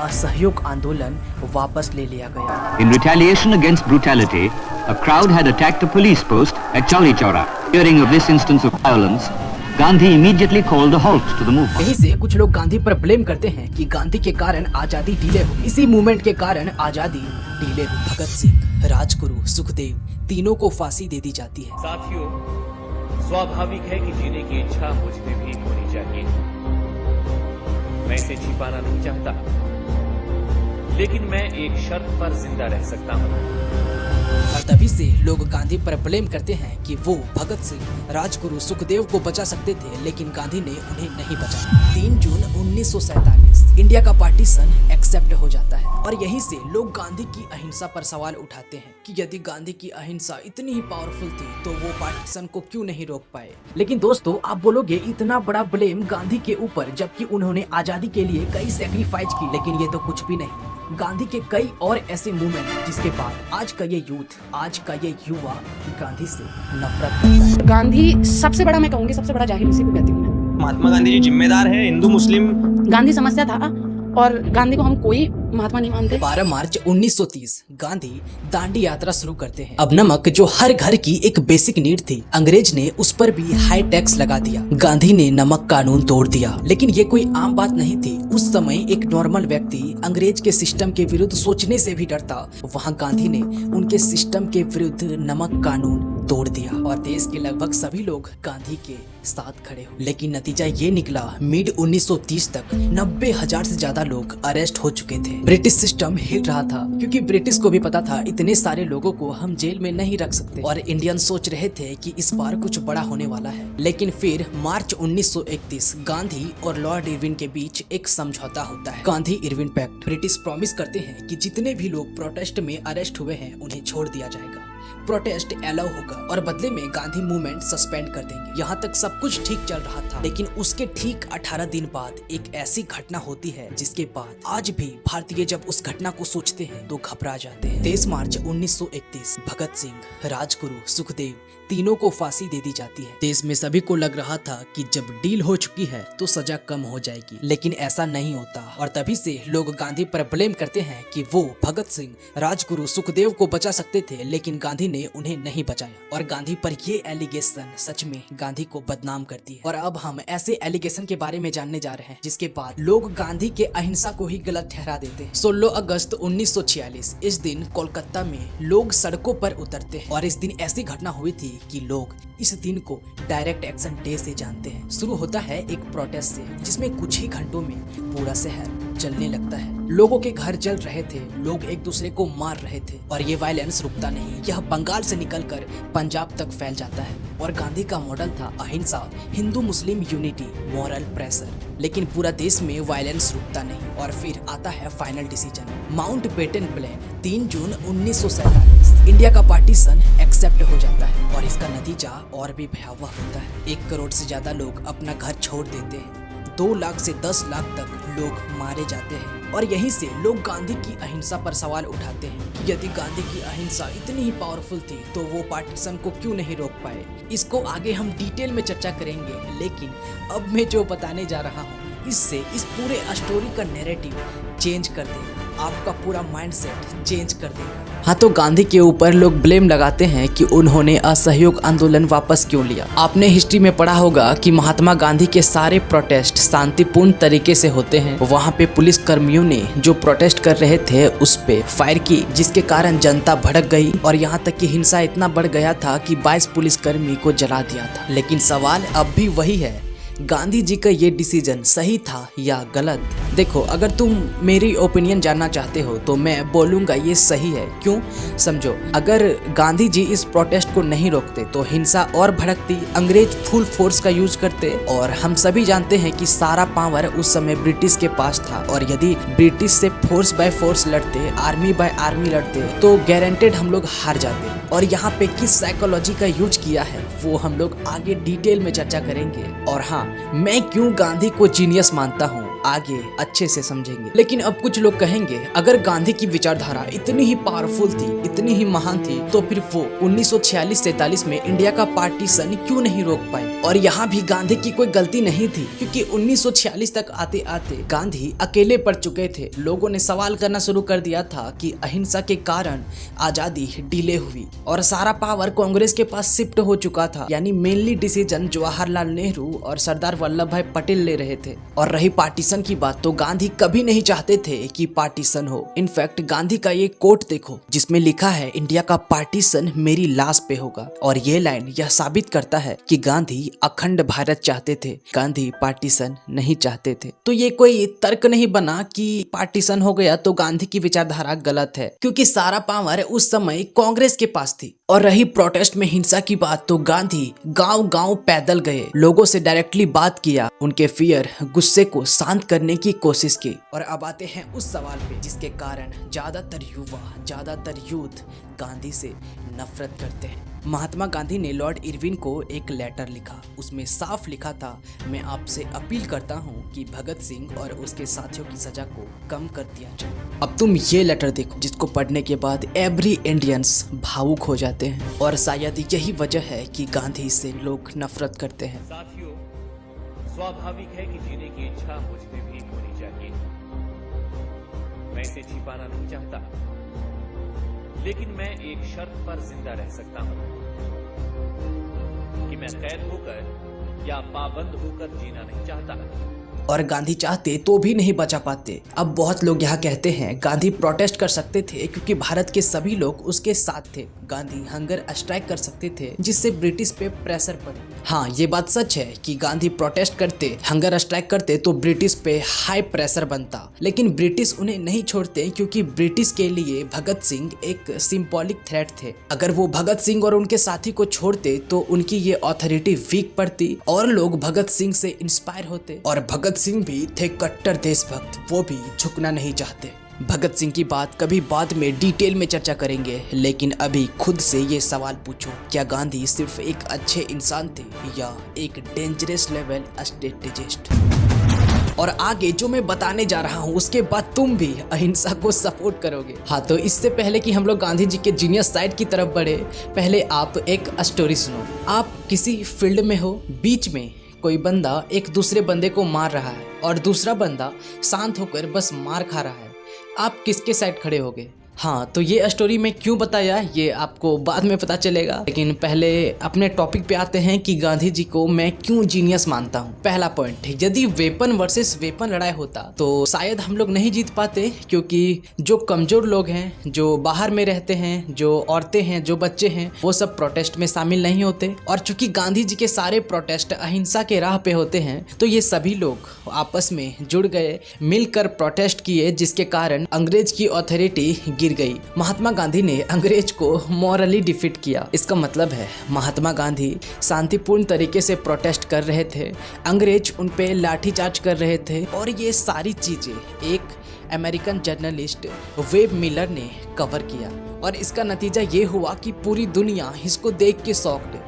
असहयोग आंदोलन वापस ले लिया गया। In retaliation against brutality, a crowd had attacked a police post at Chauri Chaura. Hearing of this instance of violence, Gandhi immediately called a halt to the movement. यहीं से कुछ लोग गांधी पर ब्लेम करते हैं कि गांधी के कारण आजादी डिले हुई। इसी मूवमेंट के कारण आजादी डिले हुई। भगत सिंह, राजगुरु, सुखदेव तीनों को फांसी दे दी जाती है। साथियों, स्वाभाविक है कि जीने की इच्छा मुझ में भी होनी चाहिए। मैं इसे छिपाना नहीं चाहता, लेकिन मैं एक शर्त पर जिंदा रह सकता हूँ। और तभी से लोग गांधी पर ब्लेम करते हैं कि वो भगत सिंह, राजगुरु, सुखदेव को बचा सकते थे, लेकिन गांधी ने उन्हें नहीं बचाया। 3 जून 1947 इंडिया का पार्टीशन एक्सेप्ट हो जाता है और यहीं से लोग गांधी की अहिंसा पर सवाल उठाते हैं कि यदि गांधी की अहिंसा इतनी ही पावरफुल थी तो वो पार्टीशन को क्यों नहीं रोक पाए। लेकिन दोस्तों, आप बोलोगे इतना बड़ा ब्लेम गांधी के ऊपर, जबकि उन्होंने आजादी के लिए कई सैक्रिफाइस की। लेकिन ये तो कुछ भी नहीं। गांधी के कई और ऐसे मूवमेंट जिसके बाद आज का ये यूथ, आज का ये युवा गांधी से नफरत करता है। गांधी सबसे बड़ा, मैं कहूँगी सबसे बड़ा जाहिर उसी को कहती हूँ मैं। महात्मा गांधी जी जिम्मेदार हैं हिंदू मुस्लिम। गांधी समस्या था और गांधी को हम कोई महात्मा नहीं मानते। 12 मार्च 1930 गांधी दांडी यात्रा शुरू करते हैं। अब नमक जो हर घर की एक बेसिक नीड थी, अंग्रेज ने उस पर भी हाई टैक्स लगा दिया। गांधी ने नमक कानून तोड़ दिया। लेकिन ये कोई आम बात नहीं थी। उस समय एक नॉर्मल व्यक्ति अंग्रेज के सिस्टम के विरुद्ध सोचने से भी डरता। वहाँ गांधी ने उनके सिस्टम के विरुद्ध नमक कानून तोड़ दिया और देश के लगभग सभी लोग गांधी के साथ खड़े हुए। लेकिन नतीजा ये निकला, मिड 1930 तक 90,000 से ज्यादा लोग अरेस्ट हो चुके थे। ब्रिटिश सिस्टम हिल रहा था क्योंकि ब्रिटिश को भी पता था इतने सारे लोगों को हम जेल में नहीं रख सकते और इंडियन सोच रहे थे कि इस बार कुछ बड़ा होने वाला है। लेकिन फिर मार्च 1931 गांधी और लॉर्ड इरविन के बीच एक समझौता होता है, Gandhi Irwin pact. British promise करते हैं कि जितने भी लोग प्रोटेस्ट में अरेस्ट हुए हैं उन्हें छोड़ दिया जाएगा, प्रोटेस्ट अलाउ होगा और बदले में गांधी मूवमेंट सस्पेंड कर देंगे। यहाँ तक सब कुछ ठीक चल रहा था, लेकिन उसके ठीक 18 दिन बाद एक ऐसी घटना होती है जिसके बाद आज भी भारतीय जब उस घटना को सोचते हैं तो घबरा जाते हैं। 23 मार्च 1931 भगत सिंह, राजगुरु, सुखदेव तीनों को फांसी दे दी जाती है। देश में सभी को लग रहा था कि जब डील हो चुकी है तो सजा कम हो जाएगी, लेकिन ऐसा नहीं होता और तभी से लोग गांधी पर ब्लेम करते हैं कि वो भगत सिंह, राजगुरु, सुखदेव को बचा सकते थे, लेकिन गांधी ने उन्हें नहीं बचाया। और गांधी पर ये एलिगेशन सच में गांधी को बदनाम करती है। और अब हम ऐसे एलिगेशन के बारे में जानने जा रहे हैं जिसके बाद लोग गांधी के अहिंसा को ही गलत ठहरा देते हैं। 16 अगस्त 1946 इस दिन कोलकाता में लोग सड़कों पर उतरते हैं और इस दिन ऐसी घटना हुई थी कि लोग इस दिन को डायरेक्ट एक्शन डे से जानते हैं। शुरू होता है एक प्रोटेस्ट से जिसमें कुछ ही घंटों में पूरा शहर जलने लगता है। लोगों के घर जल रहे थे, लोग एक दूसरे को मार रहे थे और ये वायलेंस रुकता नहीं। यह बंगाल से निकलकर पंजाब तक फैल जाता है और गांधी का मॉडल था अहिंसा, Hindu Muslim unity, moral pressure. लेकिन पूरा देश में वायलेंस रुकता नहीं और फिर आता है फाइनल डिसीजन, माउंटबेटन प्लान। 3 जून 1947 इंडिया का पार्टीशन एक्सेप्ट हो जाता है और इसका नतीजा और भी भयावह होता है। 1 करोड़ से ज्यादा लोग अपना घर छोड़ देते हैं, 2 लाख से 10 लाख तक लोग मारे जाते हैं और यहीं से लोग गांधी की अहिंसा पर सवाल उठाते हैं कि यदि गांधी की अहिंसा इतनी ही पावरफुल थी तो वो पार्टीशन को क्यों नहीं रोक पाए। इसको आगे हम डिटेल में चर्चा करेंगे, लेकिन अब मैं जो बताने जा रहा हूँ इससे इस पूरे स्टोरी का नैरेटिव चेंज कर देगा, आपका पूरा माइंडसेट चेंज कर देगा। हाँ, तो गांधी के ऊपर लोग ब्लेम लगाते हैं कि उन्होंने असहयोग आंदोलन वापस क्यों लिया। आपने हिस्ट्री में पढ़ा होगा कि महात्मा गांधी के सारे प्रोटेस्ट शांतिपूर्ण तरीके से होते हैं। वहाँ पे पुलिस कर्मियों ने जो प्रोटेस्ट कर रहे थे उस पे फायर की, जिसके कारण जनता भड़क गई और यहाँ तक कि हिंसा इतना बढ़ गया था कि 22 पुलिसकर्मी को जला दिया था। लेकिन सवाल अब भी वही है, गांधी जी का ये डिसीजन सही था या गलत। देखो, अगर तुम मेरी ओपिनियन जानना चाहते हो तो मैं बोलूँगा ये सही है। क्यों? समझो, अगर गांधी जी इस प्रोटेस्ट को नहीं रोकते तो हिंसा और भड़कती, अंग्रेज फुल फोर्स का यूज करते और हम सभी जानते हैं कि सारा पावर उस समय ब्रिटिश के पास था और यदि ब्रिटिश से फोर्स बाय फोर्स लड़ते, आर्मी बाय आर्मी लड़ते तो गारंटेड हम लोग हार जाते। और यहाँ पे किस साइकोलॉजी का यूज किया है वो हम लोग आगे डिटेल में चर्चा करेंगे। और हाँ, मैं क्यों गांधी को जीनियस मानता हूँ आगे अच्छे से समझेंगे। लेकिन अब कुछ लोग कहेंगे अगर गांधी की विचारधारा इतनी ही पावरफुल थी, इतनी ही महान थी, तो फिर वो 1946-47 में इंडिया का पार्टीशन क्यों नहीं रोक पाए। और यहाँ भी गांधी की कोई गलती नहीं थी, क्योंकि 1946 तक आते आते गांधी अकेले पड़ चुके थे। लोगों ने सवाल करना शुरू कर दिया था कि अहिंसा के कारण आजादी डिले हुई और सारा पावर कांग्रेस के पास शिफ्ट हो चुका था। यानी मेनली डिसीजन जवाहरलाल नेहरू और सरदार वल्लभ भाई पटेल ले रहे थे। और रही पार्टीशन की बात, तो गांधी कभी नहीं चाहते थे कि पार्टीशन हो। इनफैक्ट गांधी का ये कोट देखो जिसमें लिखा है इंडिया का पार्टीशन मेरी लाश पे होगा। और ये लाइन यह साबित करता है कि गांधी अखंड भारत चाहते थे, गांधी पार्टीशन नहीं चाहते थे। तो ये कोई तर्क नहीं बना कि पार्टीशन हो गया तो गांधी की विचारधारा गलत है, क्योंकि सारा पावर उस समय कांग्रेस के पास थी। और रही प्रोटेस्ट में हिंसा की बात, तो गांधी गांव-गांव पैदल गए, लोगों से डायरेक्टली बात किया, उनके फियर गुस्से को शांत करने की कोशिश की। और अब आते हैं उस सवाल पे जिसके कारण ज्यादातर युवा, ज्यादातर यूथ गांधी से नफरत करते हैं। महात्मा गांधी ने लॉर्ड इरविन को एक लेटर लिखा। उसमें साफ लिखा था, मैं आपसे अपील करता हूँ कि भगत सिंह और उसके साथियों की सजा को कम कर दिया जाए। अब तुम ये लेटर देखो जिसको पढ़ने के बाद एवरी इंडियंस भावुक हो जाते हैं। और शायद यही वजह है कि गांधी से लोग नफरत करते हैं। साथियों, स्वाभाविक है कि जीने की इच्छा मुझ में भी होनी चाहिए। मैं इसे छिपाना नहीं चाहता, लेकिन मैं एक शर्त पर जिंदा रह सकता हूं कि मैं कैद होकर या पाबंद होकर जीना नहीं चाहता। और गांधी चाहते तो भी नहीं बचा पाते। अब बहुत लोग यहाँ कहते हैं गांधी प्रोटेस्ट कर सकते थे क्योंकि भारत के सभी लोग उसके साथ थे। गांधी हंगर स्ट्राइक कर सकते थे जिससे ब्रिटिश पे प्रेशर पड़े। हाँ, ये बात सच है कि गांधी प्रोटेस्ट करते, हंगर स्ट्राइक करते तो ब्रिटिश पे हाई प्रेशर बनता। लेकिन ब्रिटिश उन्हें नहीं छोड़ते क्योंकि ब्रिटिश के लिए भगत सिंह एक सिंबॉलिक थ्रेट थे। अगर वो भगत सिंह और उनके साथी को छोड़ते तो उनकी ये अथॉरिटी वीक पड़ती और लोग भगत सिंह से इंस्पायर होते। और भगत सिंह भी थे कट्टर देशभक्त, वो भी झुकना नहीं चाहते। भगत सिंह की बात कभी बाद में डिटेल में चर्चा करेंगे, लेकिन अभी खुद से ये सवाल पूछो, क्या गांधी सिर्फ एक अच्छे इंसान थे या एक डेंजरस लेवल स्ट्रेटेजिस्ट? और आगे जो मैं बताने जा रहा हूँ उसके बाद तुम भी अहिंसा को सपोर्ट करोगे। हाँ, तो इससे पहले कि हम लोग गांधी जी के जीनियस साइड की तरफ बढ़े, पहले आप एक स्टोरी सुनो। आप किसी फील्ड में हो, बीच में कोई बंदा एक दूसरे बंदे को मार रहा है और दूसरा बंदा शांत होकर बस मार खा रहा है। आप किसके साइड खड़े होगे? हाँ, तो ये स्टोरी मैं क्यों बताया ये आपको बाद में पता चलेगा, लेकिन पहले अपने टॉपिक पे आते हैं कि गांधी जी को मैं क्यों जीनियस मानता हूँ। पहला पॉइंट, यदि वेपन वर्सेस वेपन लड़ाई होता तो शायद हम लोग नहीं जीत पाते, क्योंकि जो कमजोर लोग हैं, जो बाहर में रहते हैं, जो औरतें हैं, जो बच्चे हैं, वो सब प्रोटेस्ट में शामिल नहीं होते। और चूंकि गांधी जी के सारे प्रोटेस्ट अहिंसा के राह पे होते हैं, तो ये सभी लोग आपस में जुड़ गए, मिलकर प्रोटेस्ट किए, जिसके कारण अंग्रेज की अथॉरिटी गिर गई। महात्मा गांधी ने अंग्रेज को मॉरली डिफीट किया। इसका मतलब है महात्मा गांधी शांतिपूर्ण तरीके से प्रोटेस्ट कर रहे थे, अंग्रेज उन पे लाठीचार्ज कर रहे थे। और ये सारी चीजें एक अमेरिकन जर्नलिस्ट वेब मिलर ने कवर किया और इसका नतीजा ये हुआ कि पूरी दुनिया इसको देख के शॉक्ड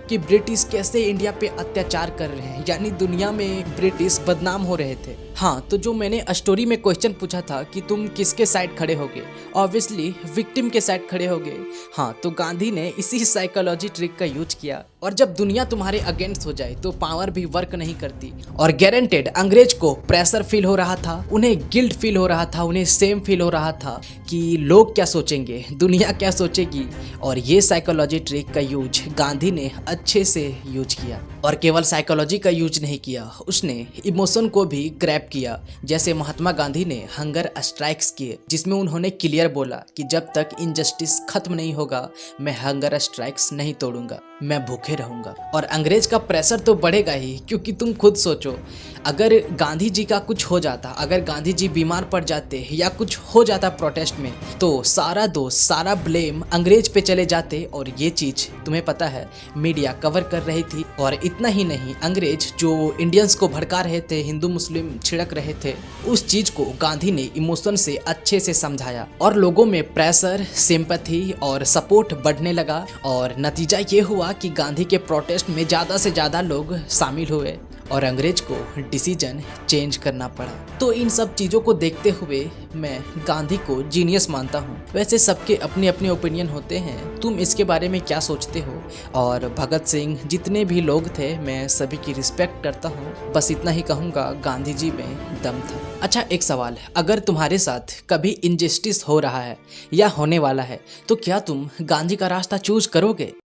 कि ब्रिटिश कैसे इंडिया पे अत्याचार कर रहे हैं, यानी दुनिया में ब्रिटिश बदनाम हो रहे थे। हाँ, तो जो मैंने स्टोरी में क्वेश्चन पूछा था कि तुम किसके साइड खड़े होगे, ऑब्वियसली विक्टिम के साइड खड़े होगे। हाँ, तो गांधी ने इसी साइकोलॉजी ट्रिक का यूज किया। और जब दुनिया तुम्हारे अगेंस्ट हो जाए तो पावर भी वर्क नहीं करती। और गारंटेड अंग्रेज को प्रेशर फील हो रहा था, उन्हें गिल्ट फील हो रहा था, उन्हें सेम फील हो रहा था कि लोग क्या सोचेंगे, दुनिया क्या सोचेगी। और ये साइकोलॉजी ट्रिक का यूज गांधी ने अच्छे से यूज किया। और केवल साइकोलॉजी का यूज नहीं किया, उसने इमोशन को भी ग्रैब किया। जैसे महात्मा गांधी ने हंगर स्ट्राइक्स किए, जिसमें उन्होंने क्लियर बोला कि जब तक इनजस्टिस खत्म नहीं होगा मैं हंगर स्ट्राइक्स नहीं तोड़ूंगा, मैं भूखे रहूंगा। और अंग्रेज का प्रेशर तो बढ़ेगा ही, क्योंकि तुम खुद सोचो, अगर गांधी जी का कुछ हो जाता, अगर गांधी जी बीमार पड़ जाते या कुछ हो जाता प्रोटेस्ट में, तो सारा दोष, सारा ब्लेम अंग्रेज पे चले जाते। और ये चीज तुम्हें पता है मीडिया कवर कर रही थी। और इतना ही नहीं, अंग्रेज जो इंडियंस को भड़का रहे थे, हिंदू मुस्लिम छिड़क रहे थे, उस चीज को गांधी ने इमोशन से अच्छे से समझाया और लोगों में प्रेशर, सिंपैथी और सपोर्ट बढ़ने लगा। और नतीजा ये हुआ कि गांधी के प्रोटेस्ट में ज्यादा से ज्यादा लोग शामिल हुए और अंग्रेज को डिसीजन चेंज करना पड़ा। तो इन सब चीज़ों को देखते हुए मैं गांधी को जीनियस मानता हूँ। वैसे सबके अपने अपने ओपिनियन होते हैं, तुम इसके बारे में क्या सोचते हो? और भगत सिंह जितने भी लोग थे मैं सभी की रिस्पेक्ट करता हूँ। बस इतना ही कहूँगा, गांधी जी में दम था। अच्छा, एक सवाल, अगर तुम्हारे साथ कभी इनजस्टिस हो रहा है या होने वाला है तो क्या तुम गांधी का रास्ता चूज करोगे?